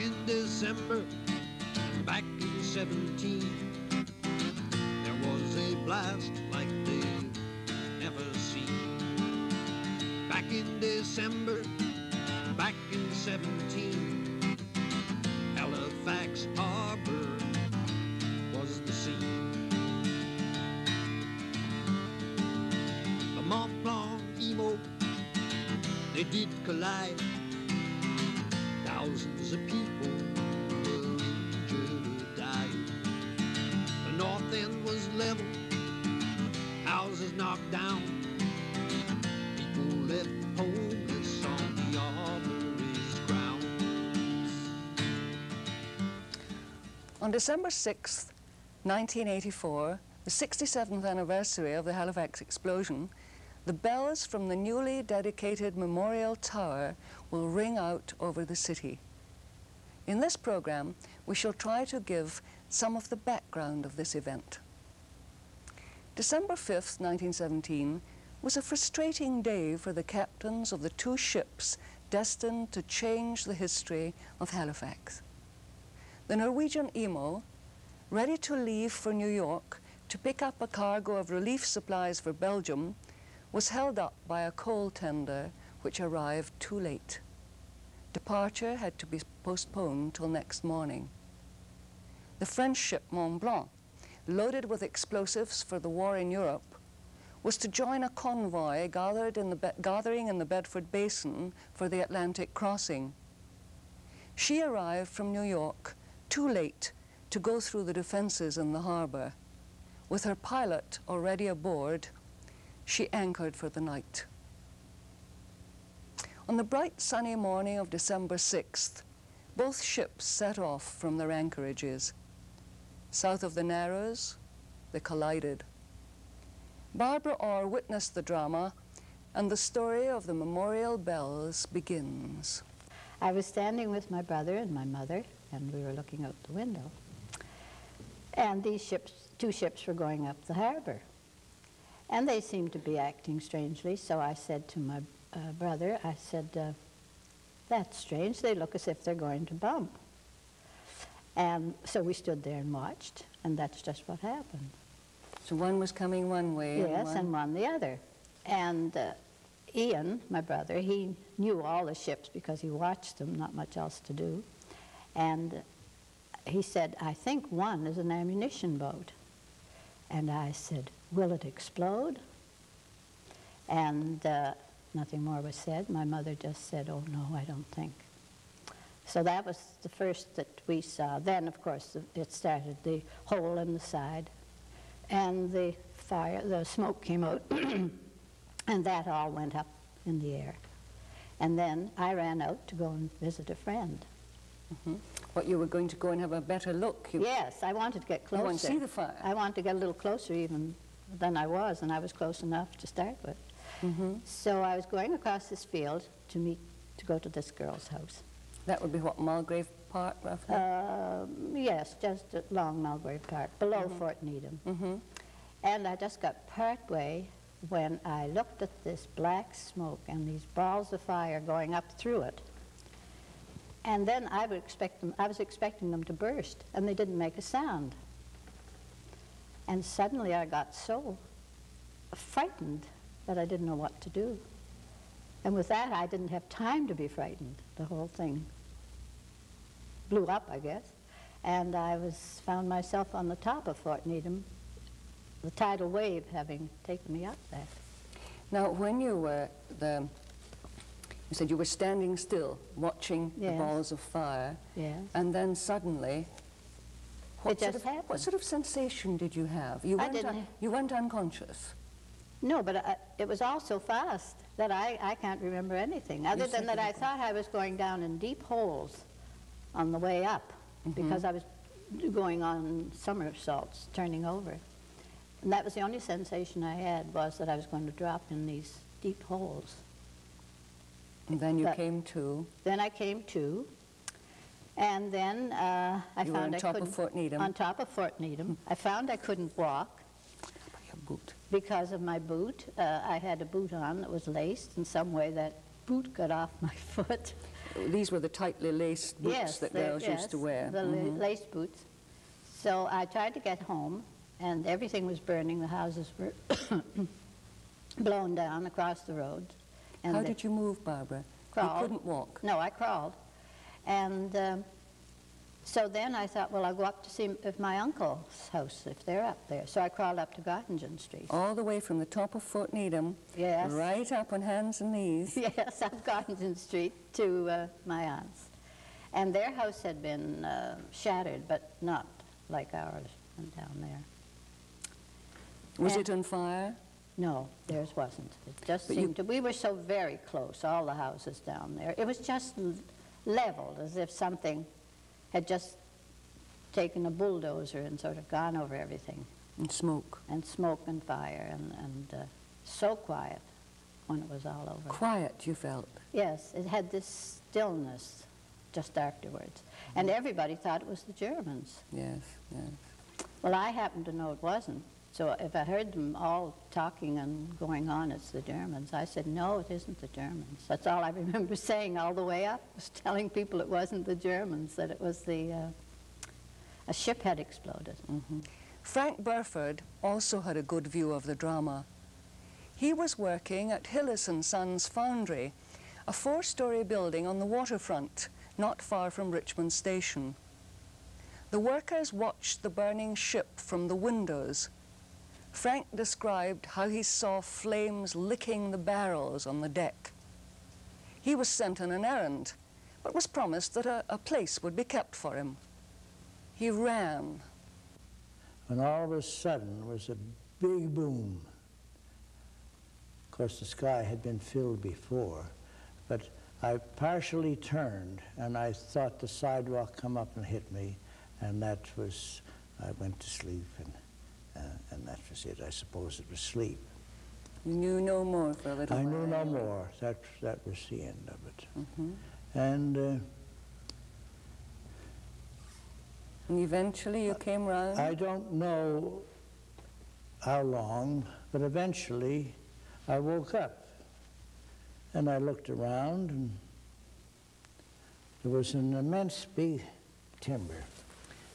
in December, back in 17, there was a blast like they've never seen. Back in December, back in 17, Halifax Harbor was the scene. The Mont Blanc Emo, they did collide. Thousands of people were injured or died. The north end was level, houses knocked down. People left homeless on the armory's grounds. On December 6th, 1984, the 67th anniversary of the Halifax explosion, the bells from the newly dedicated Memorial Tower will ring out over the city. In this program, we shall try to give some of the background of this event. December 5th, 1917, was a frustrating day for the captains of the two ships destined to change the history of Halifax. The Norwegian Emo, ready to leave for New York to pick up a cargo of relief supplies for Belgium, was held up by a coal tender which arrived too late. Departure had to be postponed till next morning. The French ship Mont Blanc, loaded with explosives for the war in Europe, was to join a convoy gathering in the Bedford Basin for the Atlantic crossing. She arrived from New York too late to go through the defenses in the harbor. With her pilot already aboard, she anchored for the night. On the bright sunny morning of December 6th, both ships set off from their anchorages. South of the Narrows, they collided. Barbara Orr witnessed the drama, and the story of the memorial bells begins. I was standing with my brother and my mother, and we were looking out the window. And these ships, two ships were going up the harbor. And they seemed to be acting strangely, so I said to my brother, I said, that's strange, they look as if they're going to bump. And so we stood there and watched, and that's just what happened. So one was coming one way. Yes, and one the other. And Ian, my brother, he knew all the ships because he watched them, not much else to do. And he said, I think one is an ammunition boat. And I said, will it explode? And nothing more was said. My mother just said, oh no, I don't think. So that was the first that we saw. Then, of course, it started, the hole in the side. And the fire, the smoke came out, and that all went up in the air. And then I ran out to go and visit a friend. Mm-hmm. What, you were going to go and have a better look? Yes, I wanted to get closer. You want to see the fire? I wanted to get a little closer even than I was, and I was close enough to start with. Mm-hmm. So I was going across this field to go to this girl's house. That would be what, Mulgrave Park, roughly? Yes, just along Mulgrave Park, below Fort Needham. Mm-hmm. And I just got part way when I looked at this black smoke and these balls of fire going up through it. And then I was expecting them to burst, and they didn't make a sound. And suddenly I got so frightened that I didn't know what to do. And with that, I didn't have time to be frightened. The whole thing blew up, I guess. And I found myself on the top of Fort Needham, the tidal wave having taken me up there. Now, when you were you said you were standing still, watching the balls of fire. Yes. And then suddenly, what sort of sensation did you have? You went unconscious. No, but it was all so fast that I can't remember anything, other than that I thought I was going down in deep holes on the way up, because I was going on somersaults, turning over. And that was the only sensation I had, was that I was going to drop in these deep holes. And then you came to? Then I came to, and then I found I couldn't... You were on top of Fort Needham? On top of Fort Needham. I found I couldn't walk. Boot. Because of my boot. I had a boot on that was laced, and some way that boot got off my foot. These were the tightly laced boots Yes, that girls used to wear. The lace boots. So I tried to get home, and everything was burning. The houses were blown down across the road. And How did you move, Barbara? Crawled. You couldn't walk. No, I crawled. And so then I thought, well, I'll go up to see if my uncle's house, if they're up there. So I crawled up to Gottingen Street. All the way from the top of Fort Needham, Yes. right up on hands and knees. Yes, up Gottingen Street to my aunt's. And their house had been shattered, but not like ours down there. Was it on fire? No, theirs wasn't. It just But seemed to, we were so very close, all the houses down there. It was just leveled, as if something had just taken a bulldozer and sort of gone over everything. And smoke. And smoke and fire, and so quiet when it was all over. Quiet, you felt? Yes, it had this stillness just afterwards. And everybody thought it was the Germans. Yes, yes. Well, I happened to know it wasn't. So if I heard them all talking and going on, it's the Germans. I said, no, it isn't the Germans. That's all I remember saying all the way up, was telling people it wasn't the Germans, that it was a ship had exploded. Mm-hmm. Frank Burford also had a good view of the drama. He was working at HILLIS & Sons Foundry, a 4-story building on the waterfront, not far from Richmond Station. The workers watched the burning ship from the windows. Frank described how he saw flames licking the barrels on the deck. He was sent on an errand, but was promised that a place would be kept for him. He ran. And all of a sudden was a big boom. Of course, the sky had been filled before, but I partially turned, and I thought the sidewalk come up and hit me, and that was, I went to sleep, and that was it. I suppose it was sleep. You knew no more for a little while. I knew no more. That was the end of it. Mm-hmm. And eventually you came round? I don't know how long, but eventually I woke up. And I looked around, and there was an immense big timber,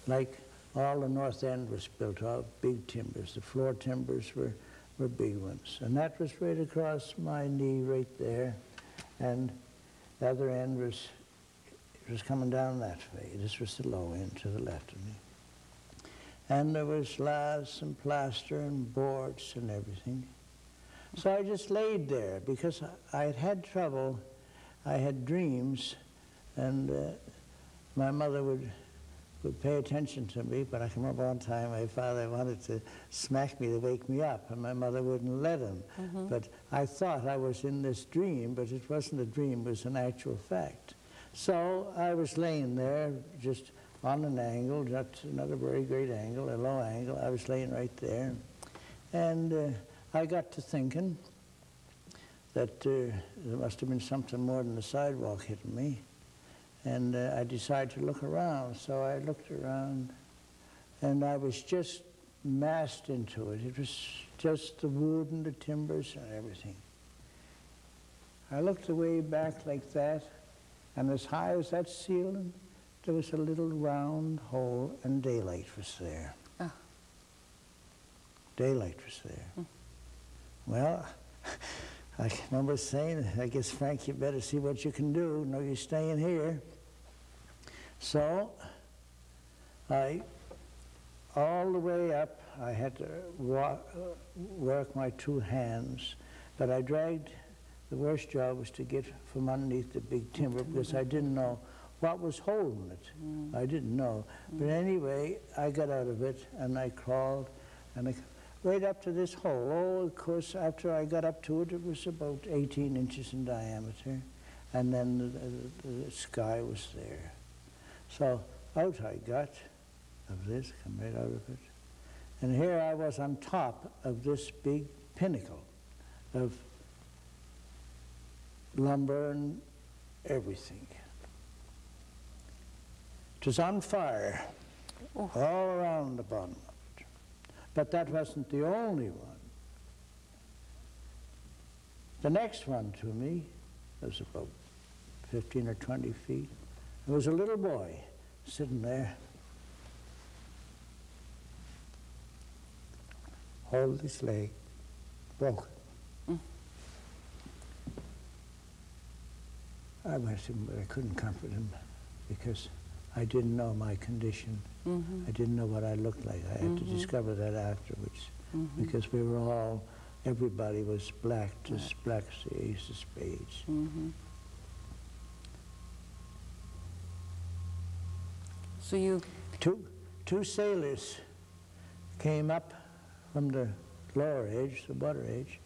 like all the north end was built of big timbers. The floor timbers were big ones. And that was right across my knee right there. And the other end was coming down that way. This was the low end to the left of me. And there was slabs and plaster and boards and everything. So I just laid there because I had had trouble. I had dreams, and my mother would pay attention to me, but I can remember one time my father wanted to smack me to wake me up, and my mother wouldn't let him. Mm-hmm. But I thought I was in this dream, but it wasn't a dream, it was an actual fact. So I was laying there just on an angle, not a very great angle, a low angle. I was laying right there. And I got to thinking that there must have been something more than the sidewalk hitting me. And I decided to look around. So I looked around, and I was just massed into it. It was just the wood and the timbers and everything. I looked way back like that, and as high as that ceiling, there was a little round hole, and daylight was there. Oh. Daylight was there. Hmm. Well, I remember saying, I guess, Frank, you better see what you can do. No, you're staying here. So, all the way up, I had to work my 2 hands, but I dragged, the worst job was to get from underneath the big timber because I didn't know what was holding it. I didn't know. But anyway, I got out of it, and I crawled, and right up to this hole. Oh, of course, after I got up to it, it was about 18 inches in diameter, and then the sky was there. So out I got of this, come right out of it. And here I was on top of this big pinnacle of lumber and everything. It was on fire all around the bottom of it. But that wasn't the only one. The next one to me was about 15 or 20 feet. There was a little boy sitting there, hold his leg, broken. I went to him, but I couldn't comfort him because I didn't know my condition. I didn't know what I looked like. I had to discover that afterwards because we were all, everybody was black, just black as the ace of spades. So you... Two sailors came up from the lower edge, the water edge,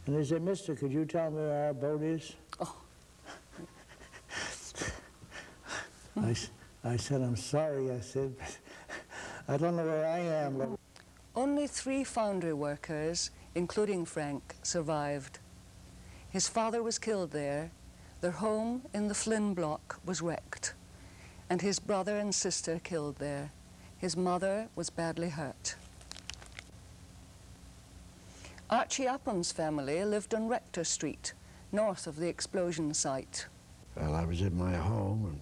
and they said, "Mister, could you tell me where our boat is?" Oh. I said, "I'm sorry," I said, "but I don't know where I am." But Only 3 foundry workers, including Frank, survived. His father was killed there, their home in the Flynn block was wrecked, and his brother and sister killed there. His mother was badly hurt. Archie Upham's family lived on Rector Street, north of the explosion site. Well, I was in my home and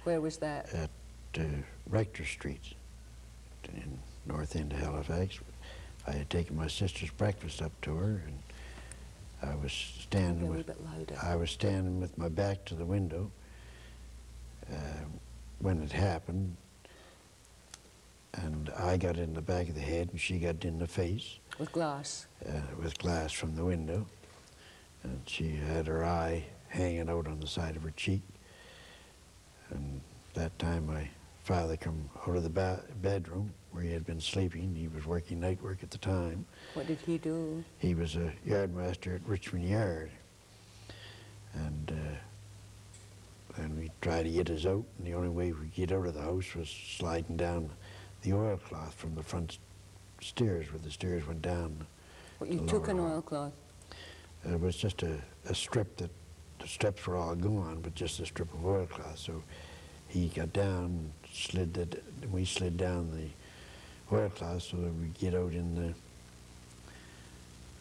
Where was that? at Rector Street in north end of Halifax. I had taken my sister's breakfast up to her, and I was standing A little bit louder. I was standing with my back to the window when it happened, and I got in the back of the head and she got in the face. With glass? With glass from the window, and she had her eye hanging out on the side of her cheek. And that time my father come out of the bedroom where he had been sleeping. He was working night work at the time. What did he do? He was a yardmaster at Richmond Yard. And we tried to get us out, and the only way we could get out of the house was sliding down the oilcloth from the front stairs, where the stairs went down. What, you took an oilcloth? It was just a strip that the steps were all gone, but just a strip of oilcloth. So he got down, we slid down the oilcloth so that we'd get out in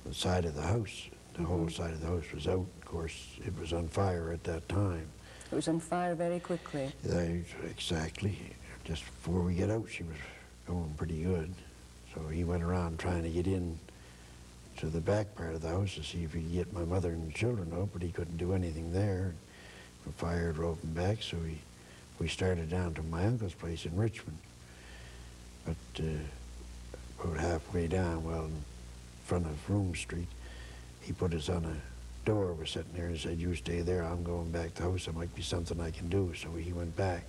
the side of the house. The whole side of the house was out. Of course, it was on fire at that time. It was on fire very quickly. Exactly. Just before we get out, she was going pretty good. So he went around trying to get in to the back part of the house to see if he could get my mother and the children out, but he couldn't do anything there. The fire drove him back, so we started down to my uncle's place in Richmond. But about halfway down, well, in front of Room Street, he put us on a door. We're sitting there and said, "You stay there, I'm going back to the house. There might be something I can do." So he went back.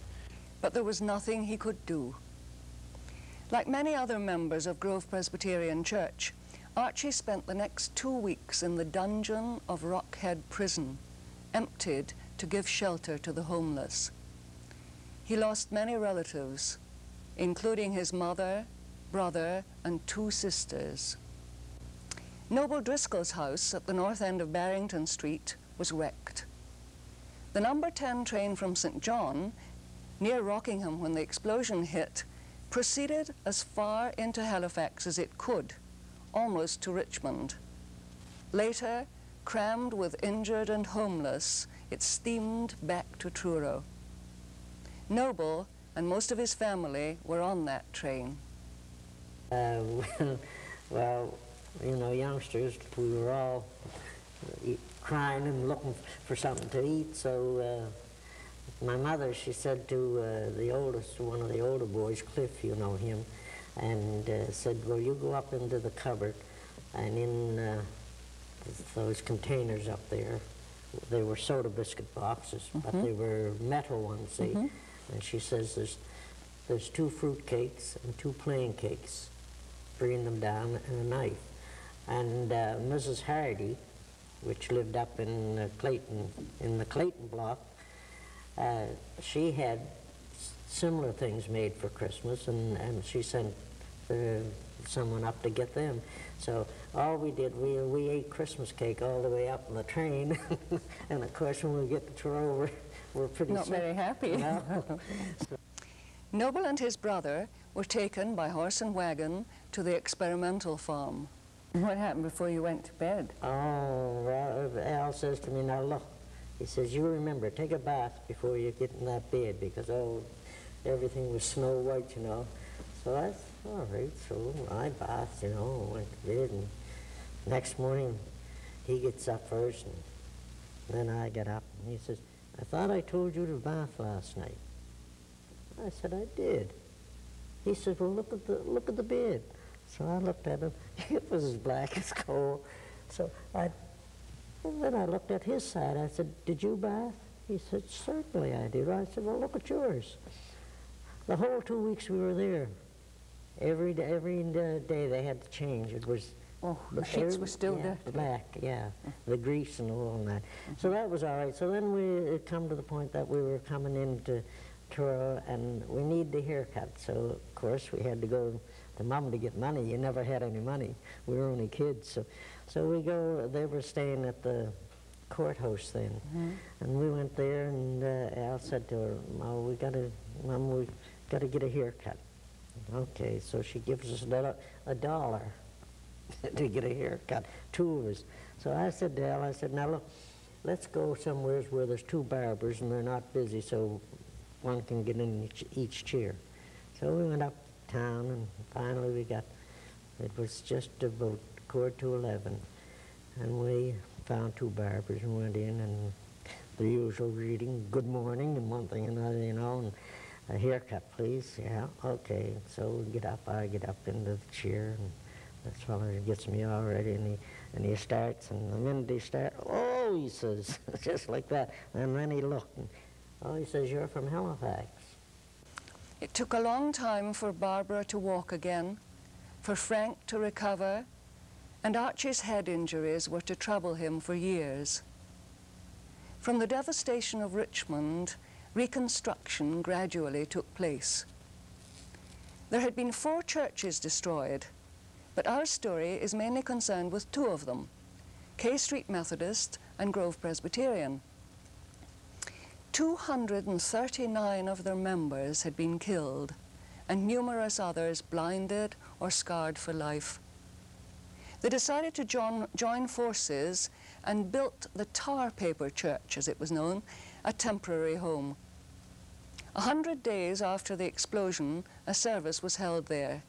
But there was nothing he could do. Like many other members of Grove Presbyterian Church, Archie spent the next 2 weeks in the dungeon of Rockhead Prison, emptied to give shelter to the homeless. He lost many relatives, including his mother, brother, and 2 sisters. Noble Driscoll's house at the north end of Barrington Street was wrecked. The number 10 train from St. John, near Rockingham when the explosion hit, proceeded as far into Halifax as it could, almost to Richmond. Later, crammed with injured and homeless, it steamed back to Truro. Noble and most of his family were on that train. Well, you know, youngsters, we were all crying and looking for something to eat, so my mother, she said to the oldest, one of the older boys, Cliff, you know him, and said, "Well, you go up into the cupboard, and in those containers up there, they were soda biscuit boxes, but they were metal ones, see?" And she says, there's 2 fruit cakes and 2 plain cakes. Bring them down and a knife. And Mrs. Hardy, which lived up in Clayton, in the Clayton block, she had similar things made for Christmas, and she sent someone up to get them. So all we did, we ate Christmas cake all the way up in the train, and of course when we get to Truro, we're pretty Not very happy. No. Noble and his brother were taken by horse and wagon to the experimental farm. What happened before you went to bed? Oh, well, Al says to me, "Now look, He says, you remember, take a bath before you get in that bed, because everything was snow white, you know. So I said, all right, so I bathed, you know, went to bed, and next morning he gets up first, and then I get up, and he says, I thought I told you to bath last night. I said, I did. He said, well, look at the bed. So I looked at him. It was as black as coal. So and then I looked at his side. I said, did you bath? He said, certainly I did. I said, well, look at yours. The whole 2 weeks we were there, every day they had to change. It was the sheets were still dirty. Black, yeah, the grease and all and that. So that was all right. So then it come to the point that we were coming into Truro, and we need the haircut. So of course we had to go to Mom to get money. You never had any money. We were only kids. So we go. They were staying at the courthouse then, and we went there. And Al said to her, "Mom, we got to get a haircut." Okay, so she gives us $1 to get a haircut, 2 of us. So I said to Al, I said, now look, let's go somewhere where there's 2 barbers and they're not busy, so one can get in each chair. So we went uptown, and finally it was just about 11:15, and we found 2 barbers and went in, and the usual greeting, good morning, and one thing and another, you know, and a haircut, please. Yeah, okay. So we get up, I get up into the chair, and this fellow gets me all ready, and he starts, and the minute he starts, oh, he says, just like that, and then he looked, and oh, he says, you're from Halifax. It took a long time for Barbara to walk again, for Frank to recover, and Archie's head injuries were to trouble him for years. From the devastation of Richmond, reconstruction gradually took place. There had been 4 churches destroyed, but our story is mainly concerned with 2 of them, K Street Methodist and Grove Presbyterian. 239 of their members had been killed, and numerous others blinded or scarred for life. They decided to join forces and built the tar paper church, as it was known, a temporary home. 100 days after the explosion, a service was held there.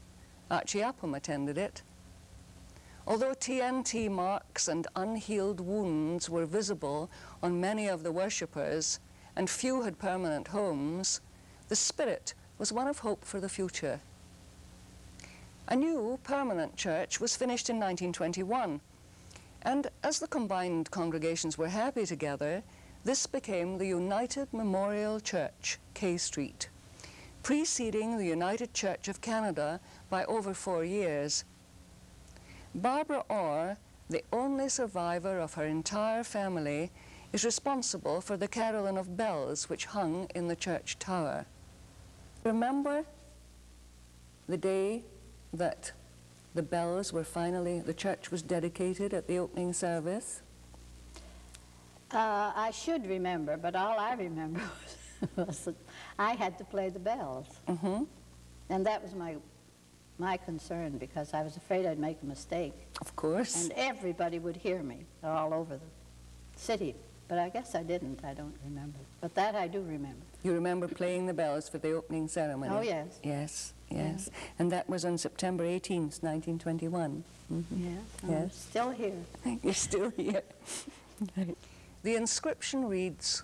Archie Upham attended it. Although TNT marks and unhealed wounds were visible on many of the worshippers, and few had permanent homes, the spirit was one of hope for the future. A new permanent church was finished in 1921, and as the combined congregations were happy together, this became the United Memorial Church, K Street, preceding the United Church of Canada by over 4 years. Barbara Orr, the only survivor of her entire family, is responsible for the carillon of bells which hung in the church tower. Remember the day that the bells were finally, the church was dedicated at the opening service? I should remember, but all I remember was that I had to play the bells. And that was my concern, because I was afraid I'd make a mistake. Of course. And everybody would hear me all over the city. But I guess I didn't. I don't remember. But that I do remember. You remember playing the bells for the opening ceremony? Oh, yes. Yes, yes. Yeah. And that was on September 18th, 1921. Yes, yes. I'm still here. You're still here. Right. The inscription reads,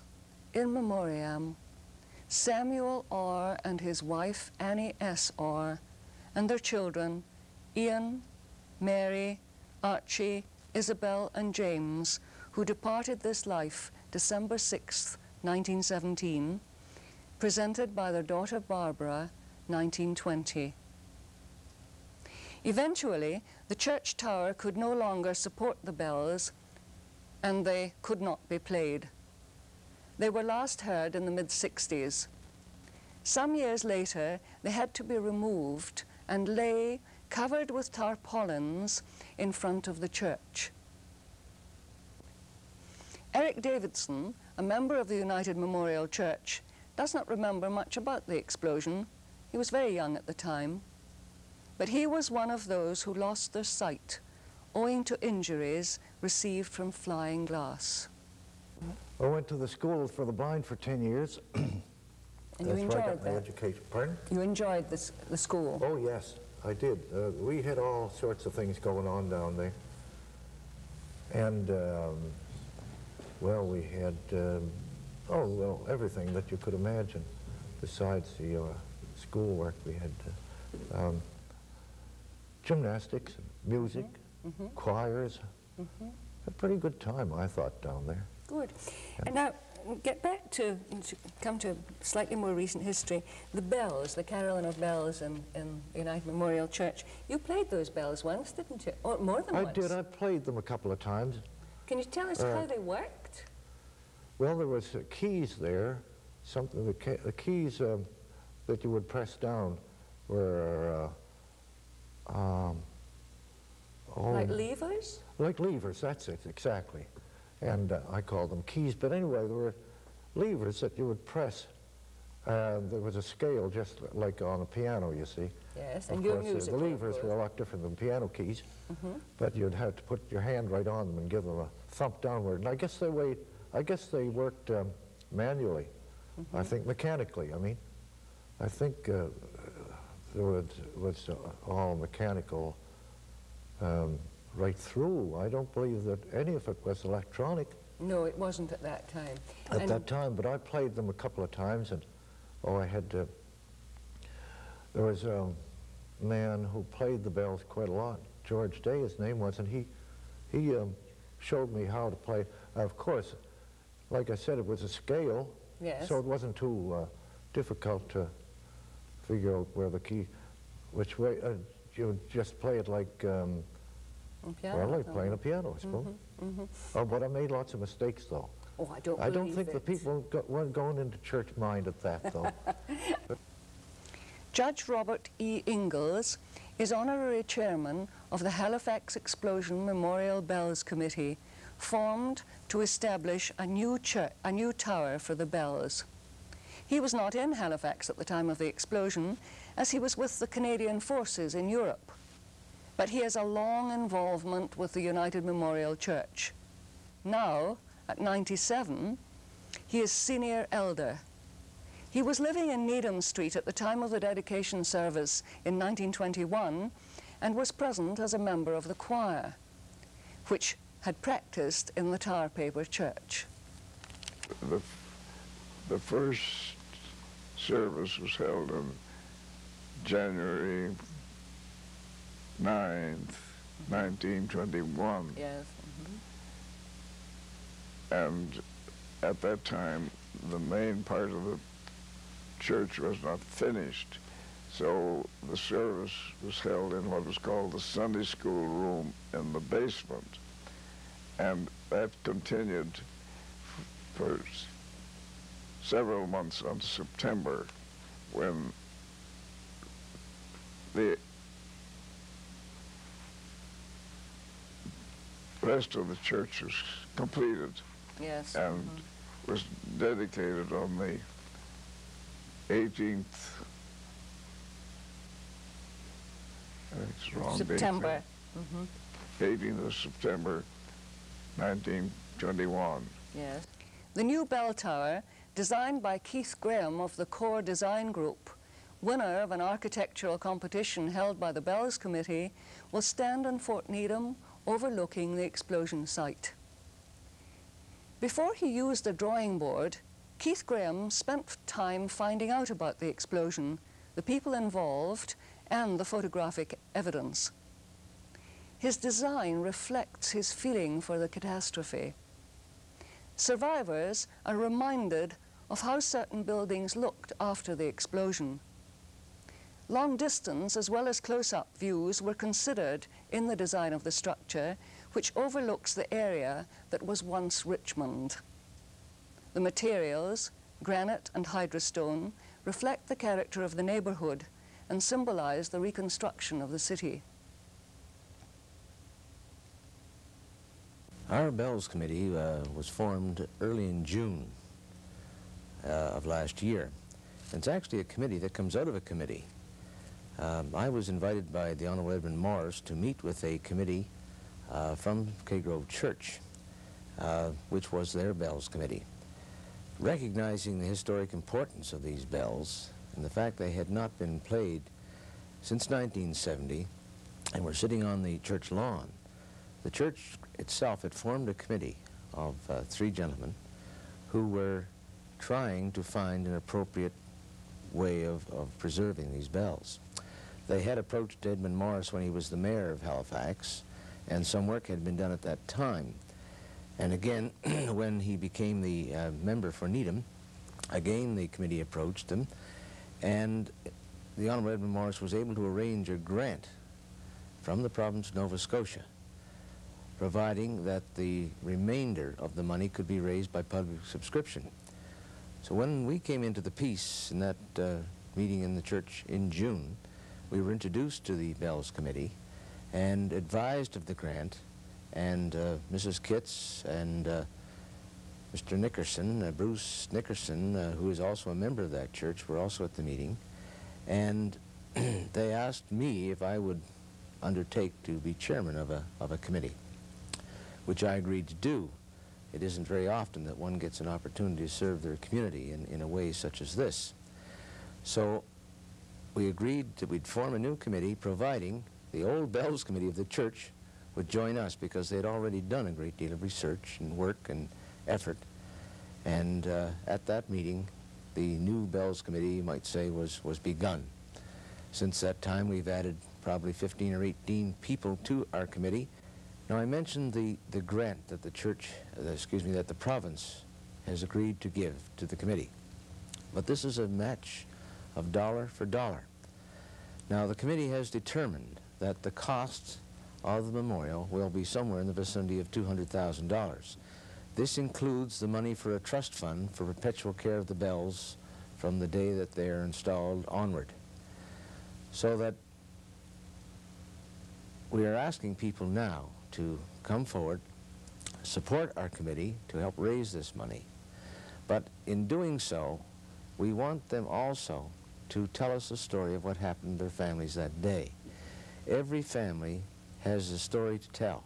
In Memoriam, Samuel Orr and his wife Annie S. Orr, and their children, Ian, Mary, Archie, Isabel, and James, who departed this life December 6th, 1917, presented by their daughter Barbara, 1920. Eventually, the church tower could no longer support the bells, and they could not be played. They were last heard in the mid-60s. Some years later, they had to be removed and lay covered with tarpaulins in front of the church. Eric Davidson, a member of the United Memorial Church, does not remember much about the explosion. He was very young at the time. But he was one of those who lost their sight owing to injuries received from flying glass. I went to the school for the blind for 10 years. And That's you where I enjoyed got my that? education. Pardon? You enjoyed the school? Oh, yes, I did. We had all sorts of things going on down there. And, well, we had, oh, well, everything that you could imagine besides the schoolwork. We had gymnastics, music, choirs. A pretty good time, I thought, down there. Good. And now, get back to come to slightly more recent history. The bells, the caroling of bells in United Memorial Church. You played those bells once, didn't you? Or more than once? I did. I played them a couple of times. Can you tell us how they worked? Well, there was keys there. Something the keys that you would press down were Like levers? Like levers, that's it, exactly. And I called them keys, but anyway, there were levers that you would press. There was a scale just like on a piano, you see. Yes, of and course, your music. the levers were a lot different than piano keys, but you'd have to put your hand right on them and give them a thump downward. And I guess they worked manually. I think mechanically. I mean, I think there was all mechanical. Right through. I don't believe that any of it was electronic. No, it wasn't at that time. At that time, but I played them a couple of times, and I had there was a man who played the bells quite a lot. George Day, his name was, and he showed me how to play. Of course, like I said, it was a scale, so it wasn't too difficult to figure out where the key, which way. You just play it like, well, like playing a piano, I suppose. Oh, but I made lots of mistakes, though. Oh, I don't I don't believe think it. the people weren't going into church mind at that, though. Judge Robert E. Ingalls is honorary chairman of the Halifax Explosion Memorial Bells Committee, formed to establish a new tower for the bells. He was not in Halifax at the time of the explosion, as he was with the Canadian forces in Europe. But he has a long involvement with the United Memorial Church. Now, at 97, he is senior elder. He was living in Needham Street at the time of the dedication service in 1921 and was present as a member of the choir, which had practiced in the tar paper church. The first service was held on January 9th, 1921. Yes. And at that time, the main part of the church was not finished. So the service was held in what was called the Sunday school room in the basement. And that continued for several months until September, when the rest of the church was completed. Yes. And was dedicated on the 18th, it's wrong September. date, 18th of September, 1921. Yes. The new bell tower, designed by Keith Graham of the Core Design Group, winner of an architectural competition held by the Bells Committee, will stand in Fort Needham overlooking the explosion site. Before he used a drawing board, Keith Graham spent time finding out about the explosion, the people involved, and the photographic evidence. His design reflects his feeling for the catastrophe. Survivors are reminded of how certain buildings looked after the explosion. Long distance as well as close-up views were considered in the design of the structure, which overlooks the area that was once Richmond. The materials, granite and hydrostone, reflect the character of the neighborhood and symbolize the reconstruction of the city. Our Bells Committee was formed early in June of last year. It's actually a committee that comes out of a committee. I was invited by the Honorable Edmund Morris to meet with a committee from K Grove Church. which was their bells committee. Recognizing the historic importance of these bells and the fact they had not been played since 1970 and were sitting on the church lawn, the church itself had formed a committee of 3 gentlemen who were trying to find an appropriate way of preserving these bells. They had approached Edmund Morris when he was the mayor of Halifax, and some work had been done at that time. And again, when he became the member for Needham, again the committee approached him, and the Honourable Edmund Morris was able to arrange a grant from the province of Nova Scotia, providing that the remainder of the money could be raised by public subscription. So when we came into the peace in that meeting in the church in June, we were introduced to the Bells Committee and advised of the grant, and Mrs. KITZ and Mr. Nickerson, Bruce Nickerson, who is also a member of that church, were also at the meeting, and they asked me if I would undertake to be chairman of a committee, which I agreed to do. It isn't very often that one gets an opportunity to serve their community in a way such as this. So we agreed that we'd form a new committee, providing the old Bells Committee of the church would join us, because they'd already done a great deal of research and work and effort. And at that meeting, the new Bells Committee, you might say, was begun. Since that time, we've added probably 15 or 18 people to our committee. Now, I mentioned the grant that the church, that the province has agreed to give to the committee. But this is a match of dollar for dollar. Now, the committee has determined that the cost of the memorial will be somewhere in the vicinity of $200,000. This includes the money for a trust fund for perpetual care of the bells from the day that they are installed onward. So that we are asking people now to come forward, support our committee to help raise this money. But in doing so, we want them also to tell us the story of what happened to their families that day. Every family has a story to tell,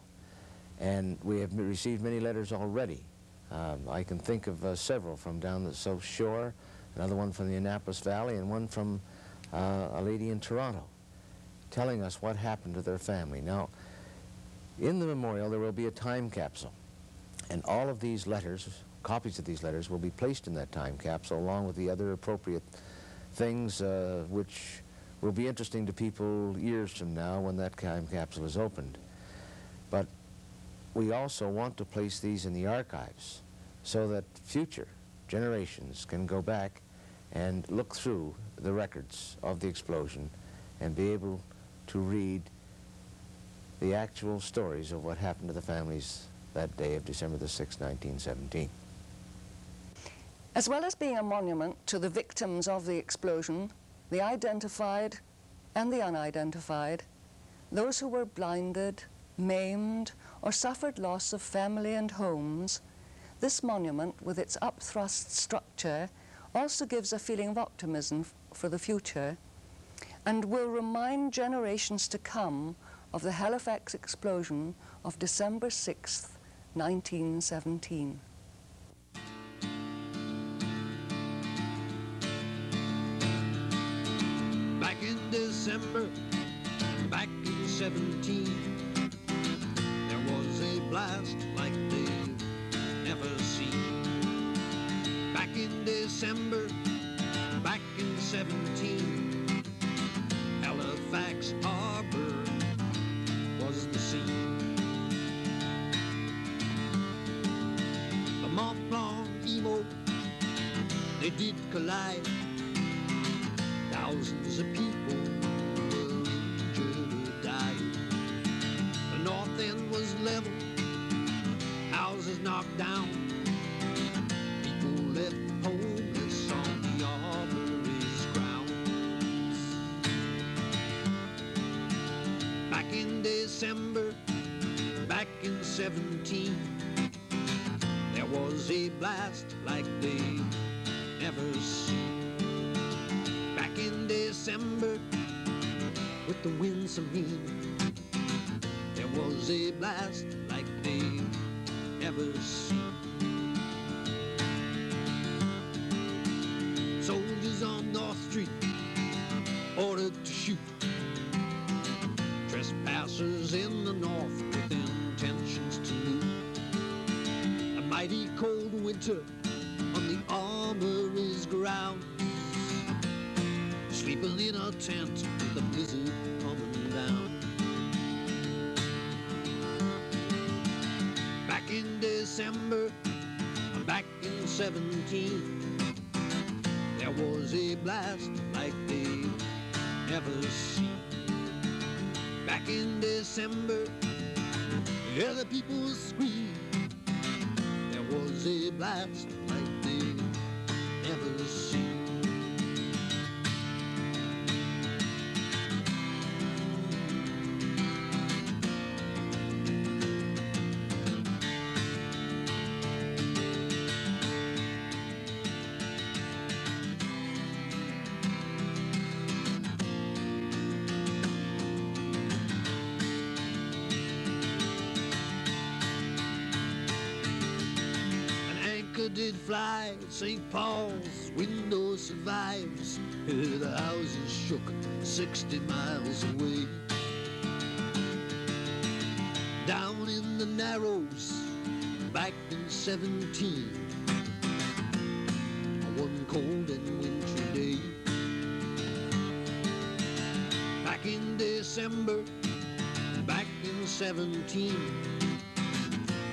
and we have received many letters already. I can think of several from down the South Shore, another one from the Annapolis Valley, and one from a lady in Toronto, telling us what happened to their family. Now, in the memorial, there will be a time capsule, and all of these letters, copies of these letters, will be placed in that time capsule, along with the other appropriate things which will be interesting to people years from now when that time capsule is opened. But we also want to place these in the archives so that future generations can go back and look through the records of the explosion and be able to read the actual stories of what happened to the families that day of December the 6th, 1917. As well as being a monument to the victims of the explosion, the identified and the unidentified, those who were blinded, maimed, or suffered loss of family and homes, this monument, with its upthrust structure, also gives a feeling of optimism for the future and will remind generations to come of the Halifax explosion of December 6th, 1917. Back in December, back in 17, there was a blast like they've never seen. Back in December, back in 17, Halifax Harbor was the scene. The Mont Blanc Emo, they did collide. Thousands of people were injured or died. The north end was leveled, houses knocked down. People left homeless on the armory's grounds. Back in December, back in 17, there was a blast like they'd never seen. Back in December, with the winds so mean, there was a blast like they'd ever seen. Soldiers on North Street ordered to shoot trespassers in the north with intentions to loot. A mighty cold winter on the armory's ground, sleeping in a tent with the blizzard coming down. Back in December, back in 17, there was a blast like they never seen. Back in December, yeah, the people screamed. There was a blast like they never seen. Did fly at St. Paul's, window survives. The houses shook 60 miles away. Down in the Narrows, back in 17, one cold and wintry day. Back in December, back in 17,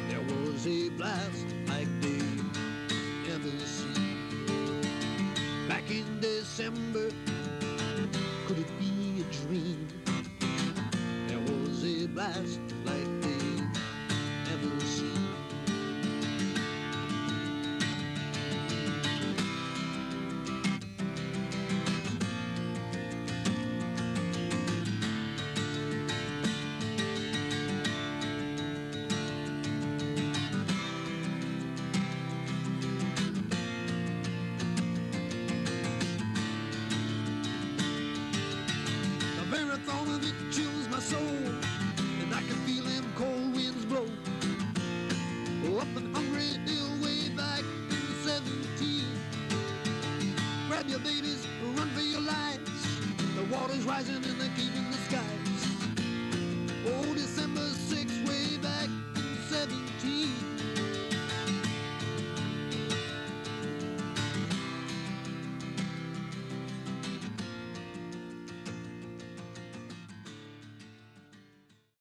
there was a blast like they never seen. Back in December,